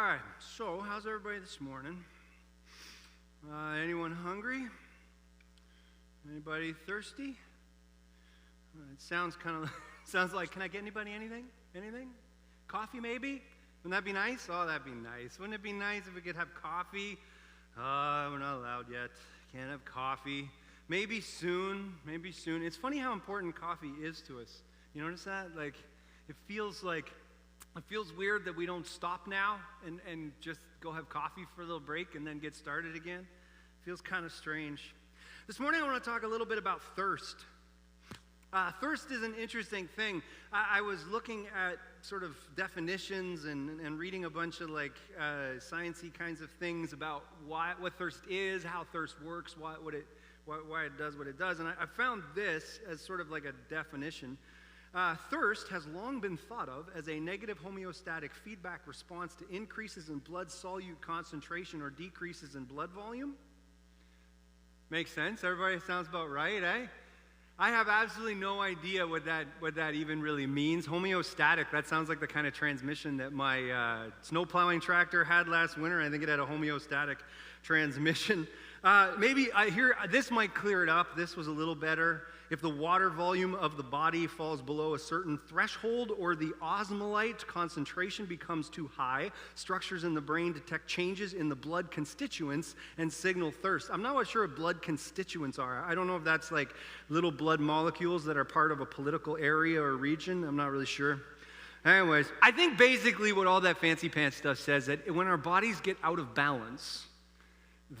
right, so how's everybody this morning? Anyone hungry? Anybody thirsty? It sounds sounds like, can I get anybody anything? Anything? Coffee maybe? Wouldn't that be nice? Oh, that'd be nice. Wouldn't it be nice if we could have coffee? We're not allowed yet. Can't have coffee. Maybe soon. Maybe soon. It's funny how important coffee is to us. You notice that? It feels weird that we don't stop now and just go have coffee for a little break and then get started again. Feels kind of strange. This morning I want to talk a little bit about thirst. Thirst is an interesting thing. I was looking at sort of definitions and reading a bunch of sciencey kinds of things about what thirst is, how thirst works, why it does what it does. And I found this as sort of like a definition. Thirst has long been thought of as a negative homeostatic feedback response to increases in blood solute concentration or decreases in blood volume. Makes sense? Everybody sounds about right, eh? I have absolutely no idea what that even really means. Homeostatic, that sounds like the kind of transmission that my snow plowing tractor had last winter. I think it had a homeostatic transmission. This might clear it up. This was a little better. If the water volume of the body falls below a certain threshold or the osmolyte concentration becomes too high, structures in the brain detect changes in the blood constituents and signal thirst. I'm not sure what blood constituents are. I don't know if that's like little blood molecules that are part of a political area or region. I'm not really sure. Anyways, I think basically what all that fancy pants stuff says that when our bodies get out of balance,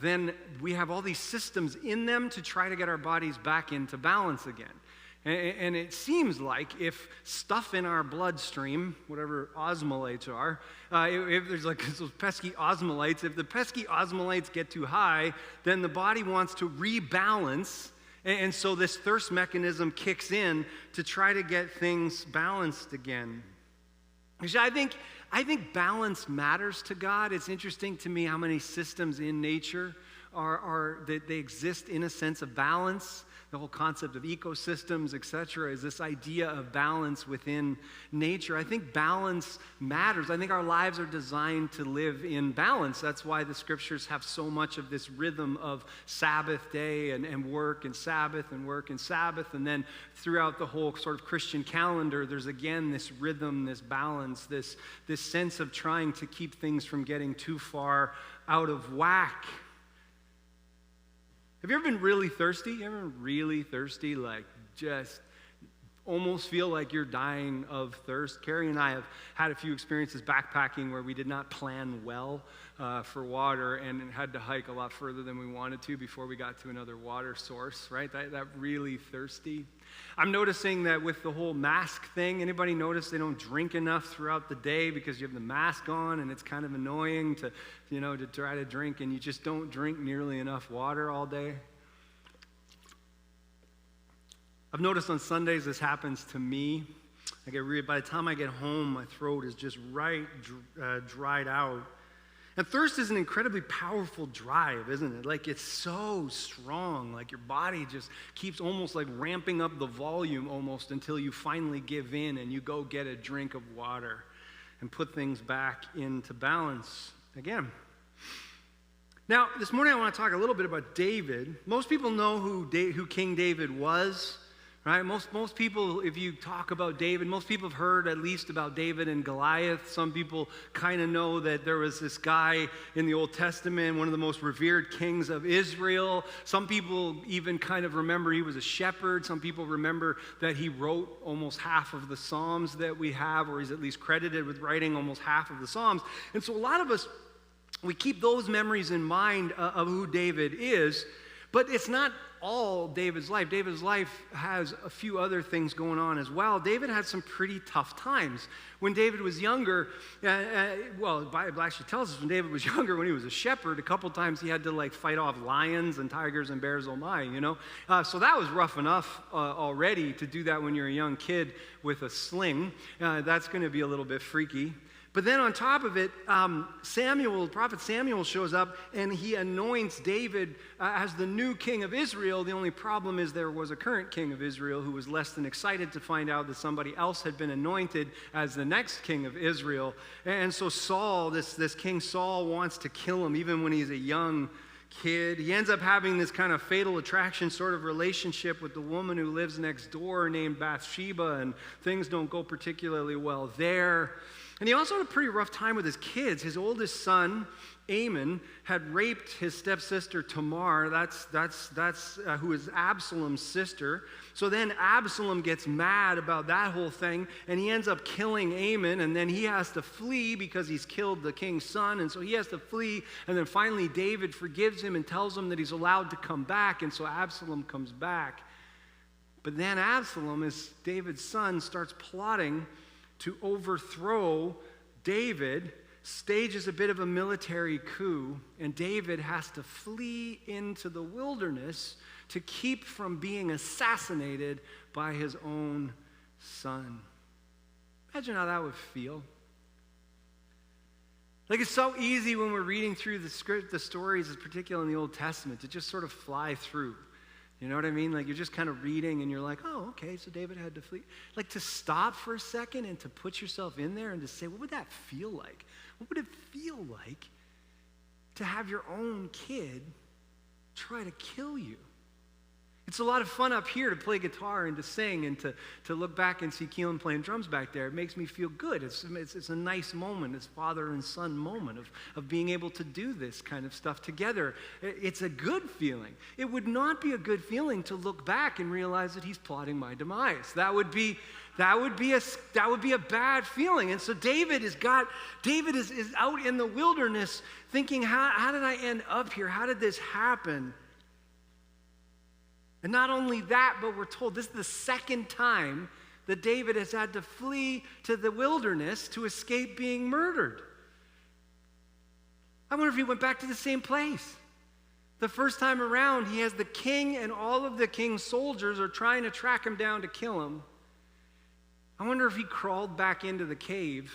then we have all these systems in them to try to get our bodies back into balance again. And it seems like if stuff in our bloodstream, whatever osmolytes are, if there's like those pesky osmolytes, if the pesky osmolytes get too high, then the body wants to rebalance. And so this thirst mechanism kicks in to try to get things balanced again. Actually, I think balance matters to God. It's interesting to me how many systems in nature that they exist in a sense of balance. The whole concept of ecosystems, etc., is this idea of balance within nature. I think balance matters. I think our lives are designed to live in balance. That's why the scriptures have so much of this rhythm of Sabbath day and work and Sabbath and work and Sabbath. And then throughout the whole sort of Christian calendar, there's again this rhythm, this balance, this sense of trying to keep things from getting too far out of whack. Have you ever been really thirsty? You ever been really thirsty, like just almost feel like you're dying of thirst? Carrie and I have had a few experiences backpacking where we did not plan well for water and had to hike a lot further than we wanted to before we got to another water source, right? That really thirsty. I'm noticing that with the whole mask thing, anybody notice they don't drink enough throughout the day because you have the mask on and it's kind of annoying to try to drink and you just don't drink nearly enough water all day? I've noticed on Sundays this happens to me. By the time I get home, my throat is just dried out. And thirst is an incredibly powerful drive, isn't it? Like it's so strong, like your body just keeps almost like ramping up the volume almost until you finally give in and you go get a drink of water and put things back into balance again. Now, this morning I want to talk a little bit about David. Most people know who King David was. Right? Most people, if you talk about David, most people have heard at least about David and Goliath. Some people kind of know that there was this guy in the Old Testament, one of the most revered kings of Israel. Some people even kind of remember he was a shepherd. Some people remember that he wrote almost half of the Psalms that we have, or he's at least credited with writing almost half of the Psalms. And so a lot of us, we keep those memories in mind of who David is, but it's not all David's life. David's life has a few other things going on as well. David had some pretty tough times. When David was younger, the Bible actually tells us when David was younger, when he was a shepherd, a couple times he had to fight off lions and tigers and bears, oh my, So that was rough enough already to do that when you're a young kid with a sling. That's going to be a little bit freaky. But then on top of it, prophet Samuel shows up and he anoints David as the new king of Israel. The only problem is there was a current king of Israel who was less than excited to find out that somebody else had been anointed as the next king of Israel. And so Saul, this King Saul, wants to kill him even when he's a young kid. He ends up having this kind of fatal attraction sort of relationship with the woman who lives next door named Bathsheba, and things don't go particularly well there. And he also had a pretty rough time with his kids. His oldest son, Amon, had raped his stepsister Tamar. That's who is Absalom's sister. So then Absalom gets mad about that whole thing, and he ends up killing Amon, and then he has to flee because he's killed the king's son, and so he has to flee, and then finally David forgives him and tells him that he's allowed to come back, and so Absalom comes back. But then Absalom, as David's son, starts plotting to overthrow David, stages a bit of a military coup, and David has to flee into the wilderness to keep from being assassinated by his own son. Imagine how that would feel. Like, it's so easy when we're reading through the stories, particularly in the Old Testament, to just sort of fly through. You know what I mean? Like, you're just kind of reading and you're like, oh, okay, so David had to flee. Like, to stop for a second and to put yourself in there and to say, what would that feel like? What would it feel like to have your own kid try to kill you? It's a lot of fun up here to play guitar and to sing and to look back and see Keelan playing drums back there. It makes me feel good. It's a nice moment, it's father and son moment of being able to do this kind of stuff together. It's a good feeling. It would not be a good feeling to look back and realize that he's plotting my demise. That would be a bad feeling. And so David is out in the wilderness thinking, how did I end up here? How did this happen? And not only that, but we're told this is the second time that David has had to flee to the wilderness to escape being murdered. I wonder if he went back to the same place. The first time around, he has the king and all of the king's soldiers are trying to track him down to kill him. I wonder if he crawled back into the cave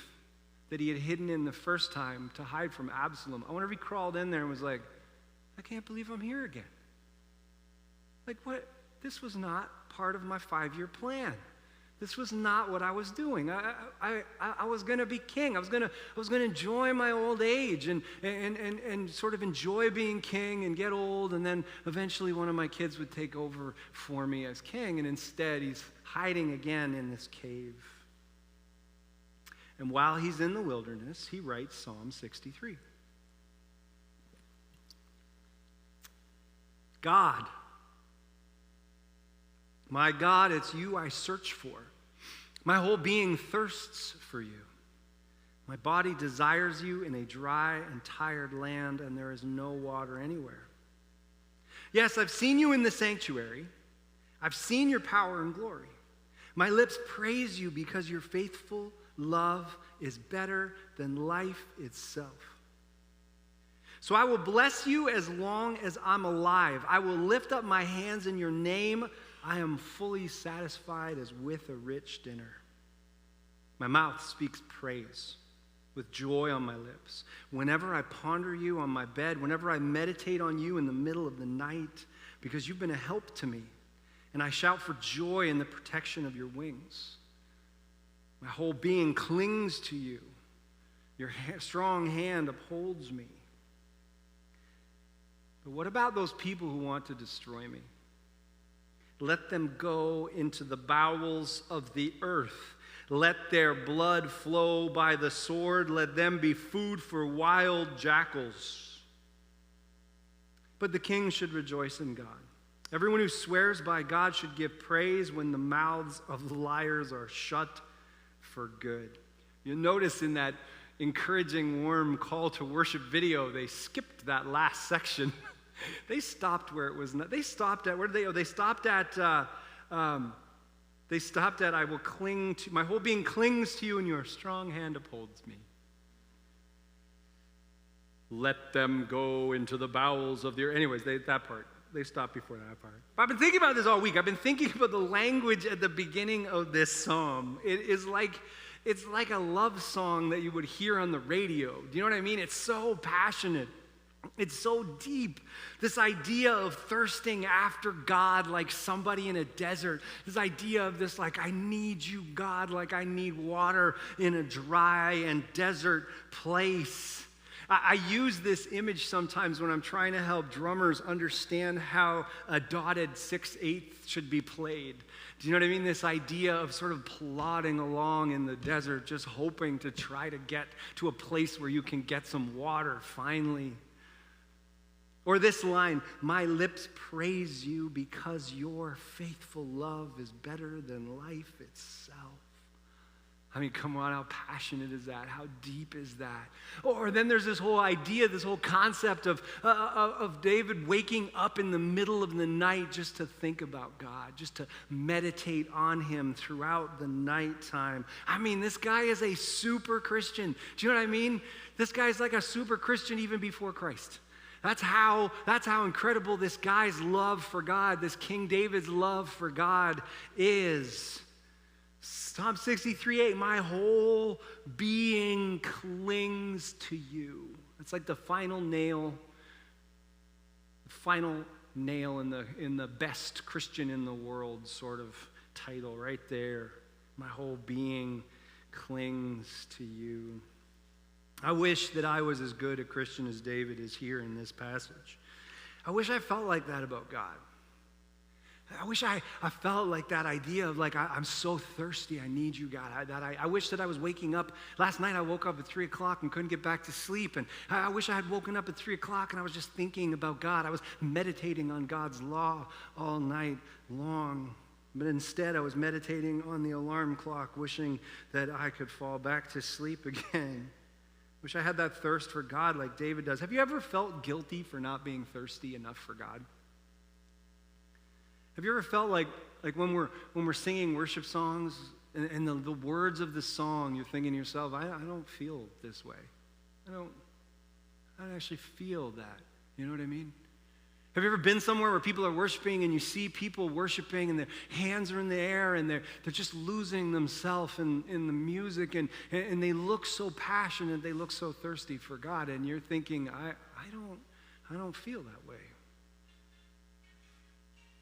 that he had hidden in the first time to hide from Absalom. I wonder if he crawled in there and was like, I can't believe I'm here again. Like, what? This was not part of my 5-year plan. This was not what I was doing. I was going to be king. I was going to enjoy my old age and sort of enjoy being king and get old, and then eventually one of my kids would take over for me as king, and instead he's hiding again in this cave. And while he's in the wilderness, he writes Psalm 63. God, my God, it's you I search for. My whole being thirsts for you. My body desires you in a dry and tired land, and there is no water anywhere. Yes, I've seen you in the sanctuary. I've seen your power and glory. My lips praise you because your faithful love is better than life itself. So I will bless you as long as I'm alive. I will lift up my hands in your name. I am fully satisfied as with a rich dinner. My mouth speaks praise with joy on my lips. Whenever I ponder you on my bed, whenever I meditate on you in the middle of the night, because you've been a help to me, and I shout for joy in the protection of your wings. My whole being clings to you. Your strong hand upholds me. But what about those people who want to destroy me? Let them go into the bowels of the earth. Let their blood flow by the sword. Let them be food for wild jackals. But the king should rejoice in God. Everyone who swears by God should give praise when the mouths of liars are shut for good. You'll notice in that encouraging, warm call to worship video, they skipped that last section. They stopped where it was not. They stopped at, where did they go? They stopped at, I will cling to, my whole being clings to you and your strong hand upholds me. Let them go into the bowels of the earth. Anyways, that part. They stopped before that part. I've been thinking about this all week. I've been thinking about the language at the beginning of this psalm. It is like It's like a love song that you would hear on the radio. Do you know what I mean? It's so passionate. It's so deep. This idea of thirsting after God like somebody in a desert. This idea of this like, I need you, God, like I need water in a dry and desert place. I use this image sometimes when I'm trying to help drummers understand how a dotted 6/8 should be played. Do you know what I mean? This idea of sort of plodding along in the desert, just hoping to try to get to a place where you can get some water finally. Or this line, my lips praise you because your faithful love is better than life itself. I mean, come on, how passionate is that? How deep is that? Or then there's this whole idea, this whole concept of David waking up in the middle of the night just to think about God, just to meditate on him throughout the nighttime. I mean, this guy is a super Christian. Do you know what I mean? This guy's like a super Christian even before Christ. That's how incredible this guy's love for God, this King David's love for God is. Psalm 63:8, my whole being clings to you. It's like the final nail in the best Christian in the world sort of title right there. My whole being clings to you. I wish that I was as good a Christian as David is here in this passage. I wish I felt like that about God. I wish I felt like that idea of like, I'm so thirsty, I need you, God. I wish that I was waking up. Last night I woke up at 3 o'clock and couldn't get back to sleep. And I wish I had woken up at 3 o'clock and I was just thinking about God. I was meditating on God's law all night long. But instead I was meditating on the alarm clock, wishing that I could fall back to sleep again. Wish I had that thirst for God like David does. Have you ever felt guilty for not being thirsty enough for God? Have you ever felt like when we're singing worship songs and the words of the song, you're thinking to yourself, I don't feel this way. I don't actually feel that. You know what I mean? Have you ever been somewhere where people are worshiping and you see people worshiping and their hands are in the air and they're just losing themselves in the music and they look so passionate, they look so thirsty for God, and you're thinking, I don't feel that way.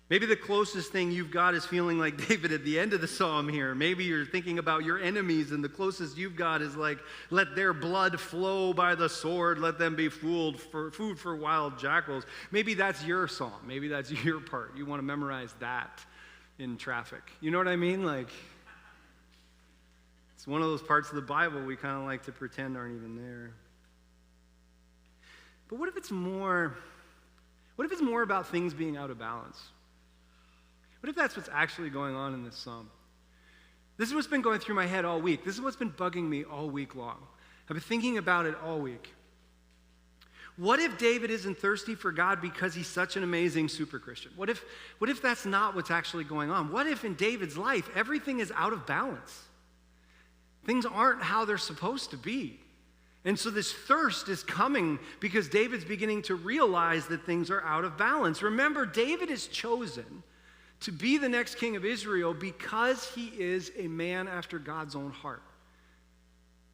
Maybe the closest thing you've got is feeling like David at the end of the psalm here. Maybe you're thinking about your enemies, and the closest you've got is like, let their blood flow by the sword, let them be food for wild jackals. Maybe that's your psalm. Maybe that's your part. You want to memorize that in traffic. You know what I mean? Like, it's one of those parts of the Bible we kind of like to pretend aren't even there. But what if it's more about things being out of balance? What if that's what's actually going on in this psalm? This is what's been going through my head all week. This is what's been bugging me all week long. I've been thinking about it all week. What if David isn't thirsty for God because he's such an amazing super Christian? What if that's not what's actually going on? What if in David's life everything is out of balance? Things aren't how they're supposed to be. And so this thirst is coming because David's beginning to realize that things are out of balance. Remember, David is chosen to be the next king of Israel because he is a man after God's own heart.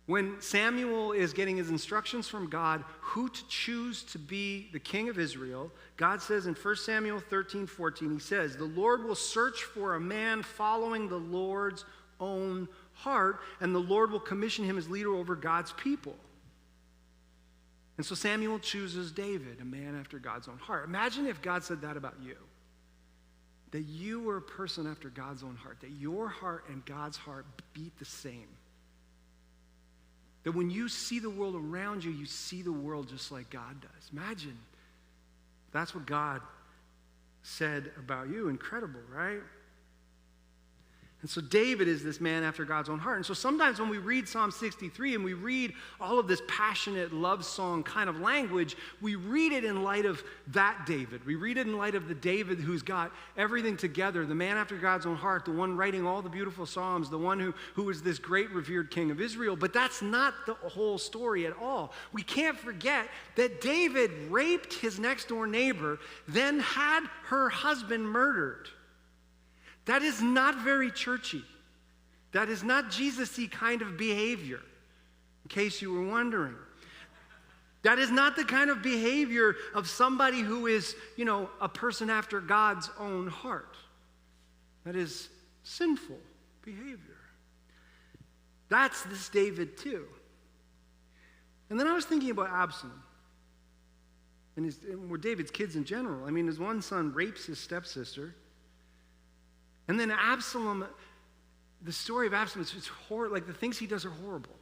When Samuel is getting his instructions from God who to choose to be the king of Israel, God says in 1 Samuel 13:14, he says, the Lord will search for a man following the Lord's own heart, and the Lord will commission him as leader over God's people. And so Samuel chooses David, a man after God's own heart. Imagine if God said that about you. That you were a person after God's own heart, that your heart and God's heart beat the same. That when you see the world around you, you see the world just like God does. Imagine that's what God said about you. Incredible, right? And so David is this man after God's own heart. And so sometimes when we read Psalm 63 and we read all of this passionate love song kind of language, we read it in light of that David. We read it in light of the David who's got everything together, the man after God's own heart, the one writing all the beautiful Psalms, the one who is this great revered king of Israel. But that's not the whole story at all. We can't forget that David raped his next door neighbor, then had her husband murdered. That is not very churchy. That is not Jesus-y kind of behavior, in case you were wondering. That is not the kind of behavior of somebody who is, a person after God's own heart. That is sinful behavior. That's this David too. And then I was thinking about Absalom. And we're David's kids in general. I mean, his one son rapes his stepsister. And then Absalom, the story of Absalom is horrible. Like, the things he does are horrible.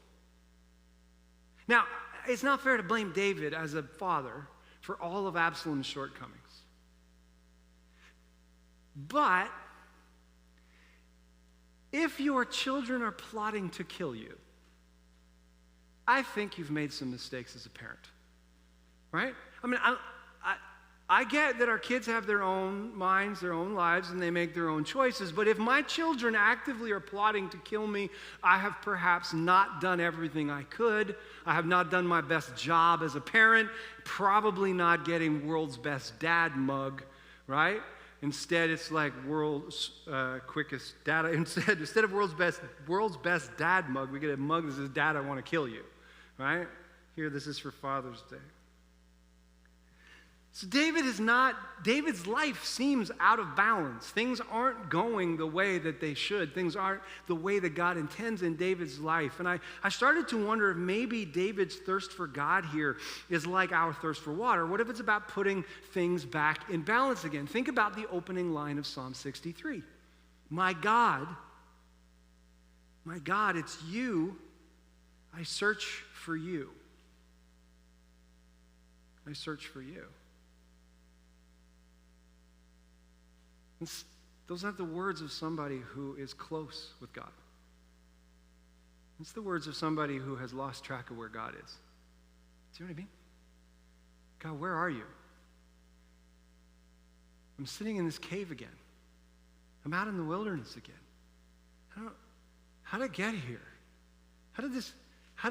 Now, it's not fair to blame David as a father for all of Absalom's shortcomings. But if your children are plotting to kill you, I think you've made some mistakes as a parent, right? I mean, I get that our kids have their own minds, their own lives, and they make their own choices. But if my children actively are plotting to kill me, I have perhaps not done everything I could. I have not done my best job as a parent, probably not getting world's best dad mug, right? Instead, it's like world's quickest data. Instead of world's best dad mug, we get a mug that says, "Dad, I want to kill you," right? Here, this is for Father's Day. So David's life seems out of balance. Things aren't going the way that they should. Things aren't the way that God intends in David's life. And I started to wonder if maybe David's thirst for God here is like our thirst for water. What if it's about putting things back in balance again? Think about the opening line of Psalm 63. My God, it's you. I search for you. I search for you. Those aren't the words of somebody who is close with God. It's the words of somebody who has lost track of where God is. Do you know what I mean? God, where are you? I'm sitting in this cave again. I'm out in the wilderness again. How did I get here? How did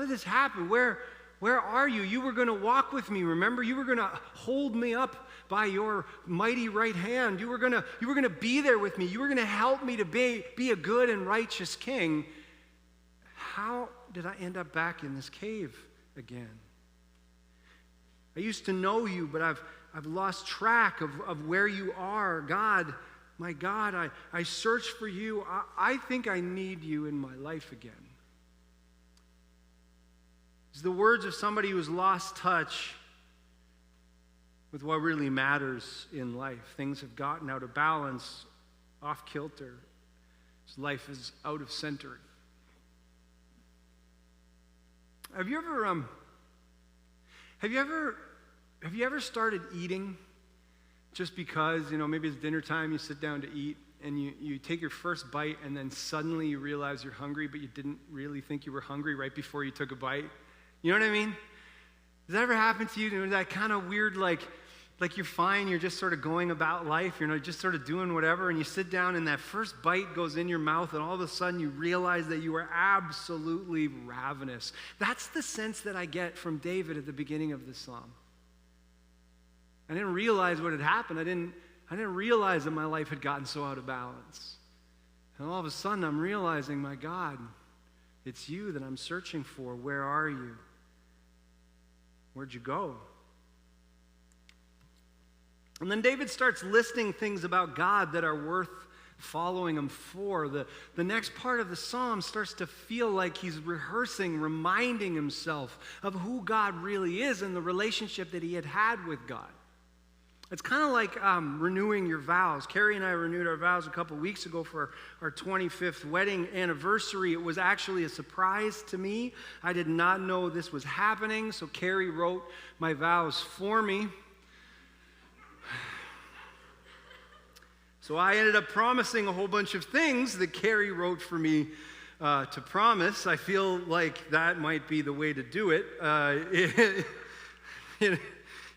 this happen? Where are you? You were going to walk with me, remember? You were going to hold me up by your mighty right hand. You were going to be there with me. You were going to help me to be a good and righteous king. How did I end up back in this cave again? I used to know you, but I've lost track of where you are. God, my God, I search for you. I think I need you in my life again. It's the words of somebody who has lost touch with what really matters in life. Things have gotten out of balance, off kilter. His life is out of center. Have you ever started eating just because, maybe it's dinner time, you sit down to eat, and you take your first bite, and then suddenly you realize you're hungry, but you didn't really think you were hungry right before you took a bite? You know what I mean? Does that ever happen to you? That kind of weird, like you're fine, you're just sort of going about life, just sort of doing whatever, and you sit down and that first bite goes in your mouth, and all of a sudden you realize that you are absolutely ravenous. That's the sense that I get from David at the beginning of this psalm. I didn't realize what had happened. I didn't realize that my life had gotten so out of balance. And all of a sudden I'm realizing, my God, it's you that I'm searching for. Where are you? Where'd you go? And then David starts listing things about God that are worth following him for. The next part of the psalm starts to feel like he's rehearsing, reminding himself of who God really is and the relationship that he had with God. It's kind of like renewing your vows. Carrie and I renewed our vows a couple weeks ago for our 25th wedding anniversary. It was actually a surprise to me. I did not know this was happening, so Carrie wrote my vows for me. So I ended up promising a whole bunch of things that Carrie wrote for me to promise. I feel like that might be the way to do it.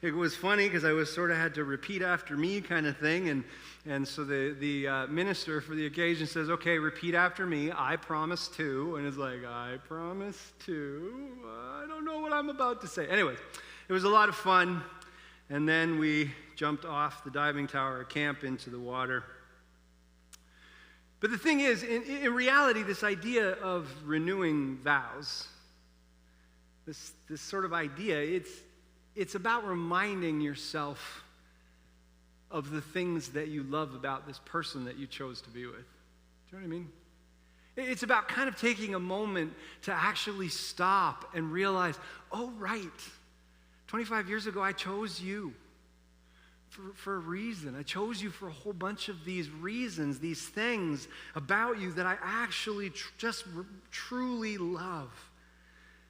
It was funny because I was sort of had to repeat after me kind of thing, and so the minister for the occasion says, "Okay, repeat after me. I promise to," and it's like, "I promise to." I don't know what I'm about to say. Anyways, it was a lot of fun, and then we jumped off the diving tower at camp into the water. But the thing is, in reality, this idea of renewing vows, this sort of idea, it's about reminding yourself of the things that you love about this person that you chose to be with. Do you know what I mean? It's about kind of taking a moment to actually stop and realize, oh, right, 25 years ago I chose you for a reason. I chose you for a whole bunch of these reasons, these things about you that I actually truly love.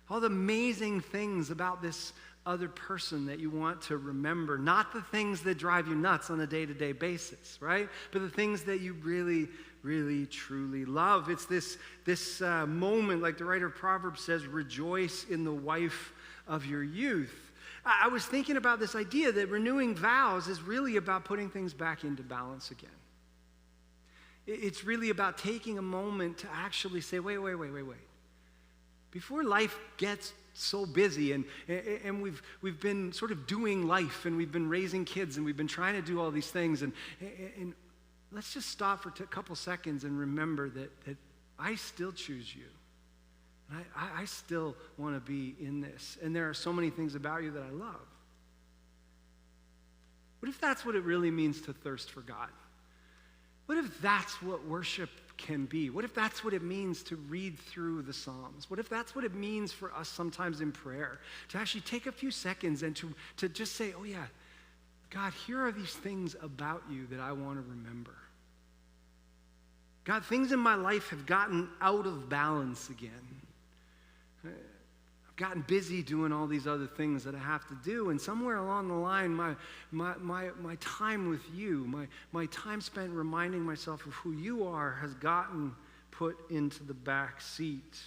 All the amazing things about this other person that you want to remember, not the things that drive you nuts on a day-to-day basis, right? But the things that you really, really, truly love. It's this moment, like the writer of Proverbs says, rejoice in the wife of your youth. I was thinking about this idea that renewing vows is really about putting things back into balance again. It's really about taking a moment to actually say, wait. Before life gets so busy and we've been sort of doing life and we've been raising kids and we've been trying to do all these things and let's just stop for a couple seconds and remember that I still choose you. And I still want to be in this. And there are so many things about you that I love. What if that's what it really means to thirst for God? What if that's what worship can be? What if that's what it means to read through the Psalms? What if that's what it means for us sometimes in prayer? To actually take a few seconds and to just say, oh yeah, God, here are these things about you that I want to remember. God, things in my life have gotten out of balance again. I've gotten busy doing all these other things that I have to do, and somewhere along the line, my time with you, my time spent reminding myself of who you are has gotten put into the back seat.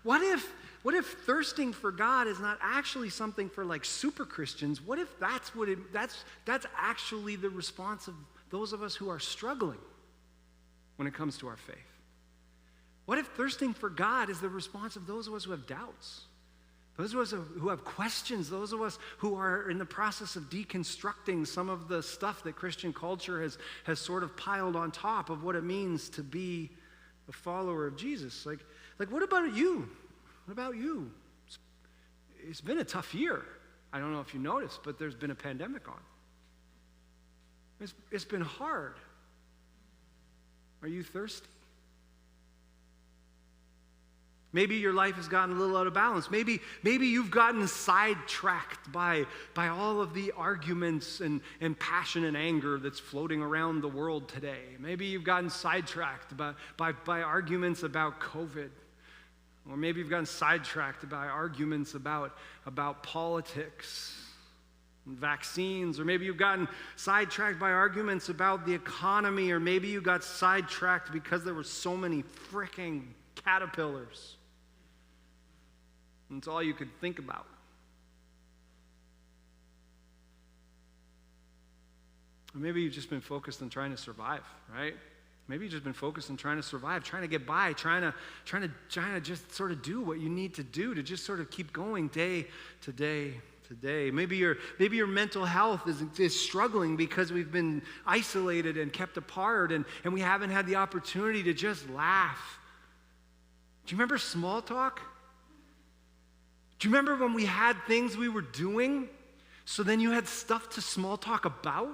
What if thirsting for God is not actually something for like super Christians? What if that's actually the response of those of us who are struggling when it comes to our faith? What if thirsting for God is the response of those of us who have doubts? Those of us who have questions, those of us who are in the process of deconstructing some of the stuff that Christian culture has sort of piled on top of what it means to be a follower of Jesus. Like what about you? What about you? It's been a tough year. I don't know if you noticed, but there's been a pandemic on. It's been hard. Are you thirsty? Maybe your life has gotten a little out of balance. Maybe you've gotten sidetracked by all of the arguments and passion and anger that's floating around the world today. Maybe you've gotten sidetracked by arguments about COVID. Or maybe you've gotten sidetracked by arguments about politics and vaccines. Or maybe you've gotten sidetracked by arguments about the economy. Or maybe you got sidetracked because there were so many fricking caterpillars. And it's all you could think about. Or maybe you've just been focused on trying to survive, right? Maybe you've just been focused on trying to survive, trying to get by, trying to just sort of do what you need to do to just sort of keep going day to day to day. Maybe your mental health is struggling because we've been isolated and kept apart and we haven't had the opportunity to just laugh. Do you remember small talk? Do you remember when we had things we were doing, so then you had stuff to small talk about?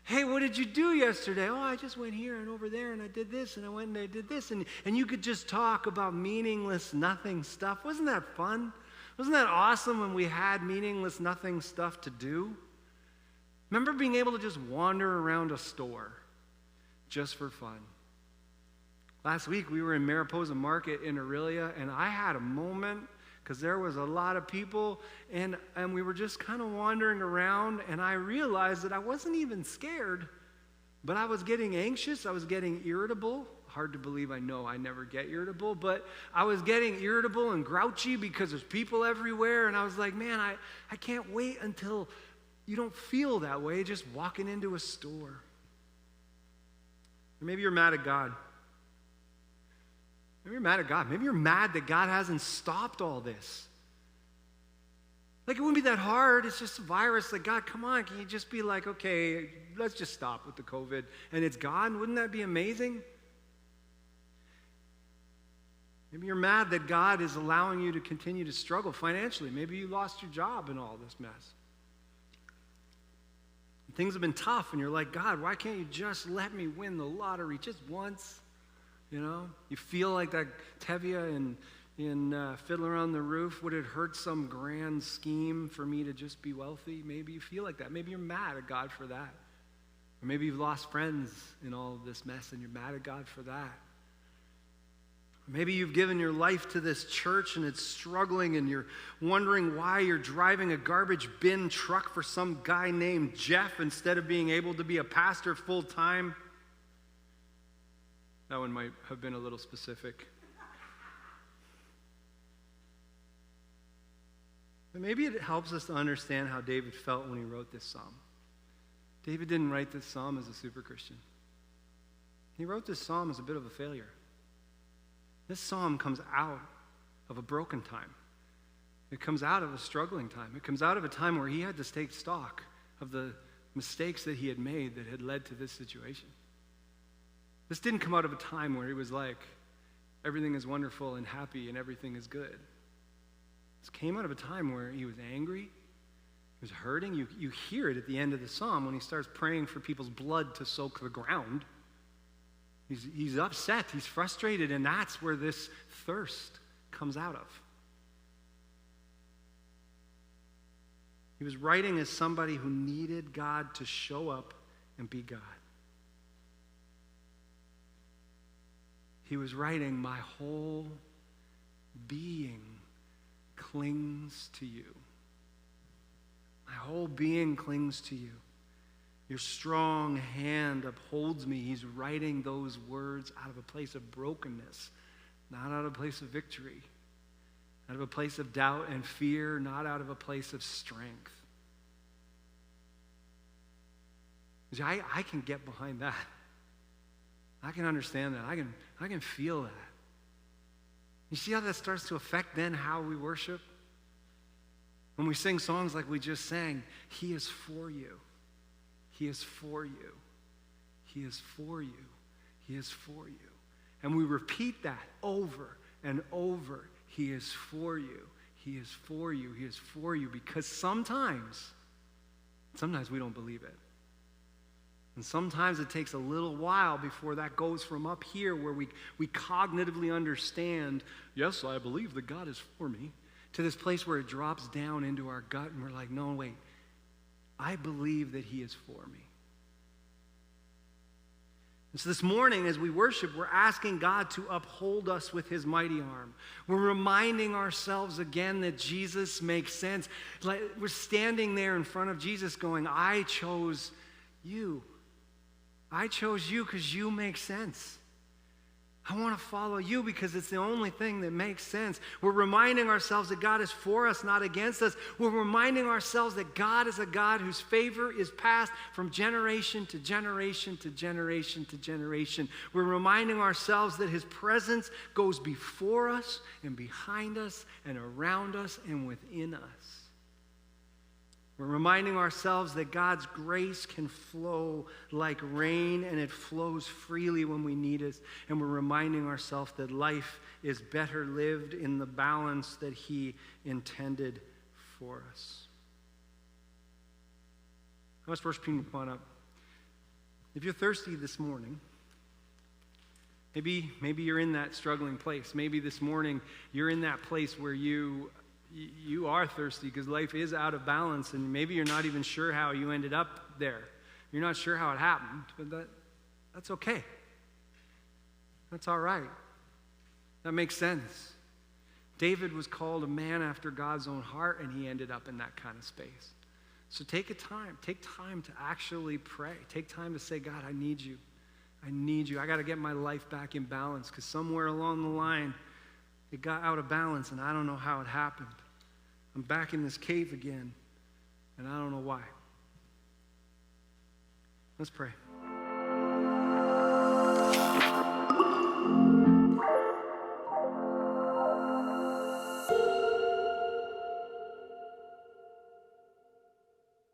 Hey, what did you do yesterday? Oh, I just went here and over there and I did this and I went and I did this. And you could just talk about meaningless, nothing stuff. Wasn't that fun? Wasn't that awesome when we had meaningless, nothing stuff to do? Remember being able to just wander around a store just for fun? Last week we were in Mariposa Market in Aurelia and I had a moment because there was a lot of people, and we were just kind of wandering around, and I realized that I wasn't even scared, but I was getting anxious, I was getting irritable. Hard to believe, I know I never get irritable, but I was getting irritable and grouchy because there's people everywhere, and I was like, man, I can't wait until you don't feel that way just walking into a store. Or maybe you're mad at God. Maybe you're mad at God. Maybe you're mad that God hasn't stopped all this. Like, it wouldn't be that hard. It's just a virus. Like, God, come on. Can you just be like, okay, let's just stop with the COVID and it's gone? Wouldn't that be amazing? Maybe you're mad that God is allowing you to continue to struggle financially. Maybe you lost your job in all this mess. Things have been tough, and you're like, God, why can't you just let me win the lottery just once? You know? You feel like that Tevye in Fiddler on the Roof. Would it hurt some grand scheme for me to just be wealthy? Maybe you feel like that. Maybe you're mad at God for that. Or maybe you've lost friends in all of this mess, and you're mad at God for that. Maybe you've given your life to this church and it's struggling and you're wondering why you're driving a garbage bin truck for some guy named Jeff instead of being able to be a pastor full time. That one might have been a little specific. But maybe it helps us to understand how David felt when he wrote this psalm. David didn't write this psalm as a super Christian. He wrote this psalm as a bit of a failure. This psalm comes out of a broken time. It comes out of a struggling time. It comes out of a time where he had to take stock of the mistakes that he had made that had led to this situation. This didn't come out of a time where he was like, everything is wonderful and happy and everything is good. This came out of a time where he was angry, he was hurting. You hear it at the end of the psalm when he starts praying for people's blood to soak the ground. He's upset, he's frustrated, and that's where this thirst comes out of. He was writing as somebody who needed God to show up and be God. He was writing, my whole being clings to you. My whole being clings to you. Your strong hand upholds me. He's writing those words out of a place of brokenness, not out of a place of victory, out of a place of doubt and fear, not out of a place of strength. I can get behind that. I can understand that. I can feel that. You see how that starts to affect then how we worship? When we sing songs like we just sang, He is for you. He is for you. He is for you. He is for you. And we repeat that over and over. He is for you. He is for you. He is for you. Because sometimes we don't believe it. And sometimes it takes a little while before that goes from up here where we cognitively understand, yes, I believe that God is for me, to this place where it drops down into our gut and we're like, no, wait. I believe that He is for me. And so this morning as we worship, we're asking God to uphold us with His mighty arm. We're reminding ourselves again that Jesus makes sense. Like we're standing there in front of Jesus going, I chose you. I chose you because you make sense. I want to follow you because it's the only thing that makes sense. We're reminding ourselves that God is for us, not against us. We're reminding ourselves that God is a God whose favor is passed from generation to generation to generation to generation. We're reminding ourselves that His presence goes before us and behind us and around us and within us. We're reminding ourselves that God's grace can flow like rain and it flows freely when we need it. And we're reminding ourselves that life is better lived in the balance that He intended for us. Let's worship Him. Come on up. If you're thirsty this morning, maybe you're in that struggling place. Maybe this morning you're in that place where you are thirsty because life is out of balance, and maybe you're not even sure how you ended up there. You're not sure how it happened, but that's okay. That's all right. That makes sense. David was called a man after God's own heart, and he ended up in that kind of space. So take time to actually pray. Take time to say, God, I need you. I need you. I got to get my life back in balance because somewhere along the line, it got out of balance, and I don't know how it happened. I'm back in this cave again, and I don't know why. Let's pray.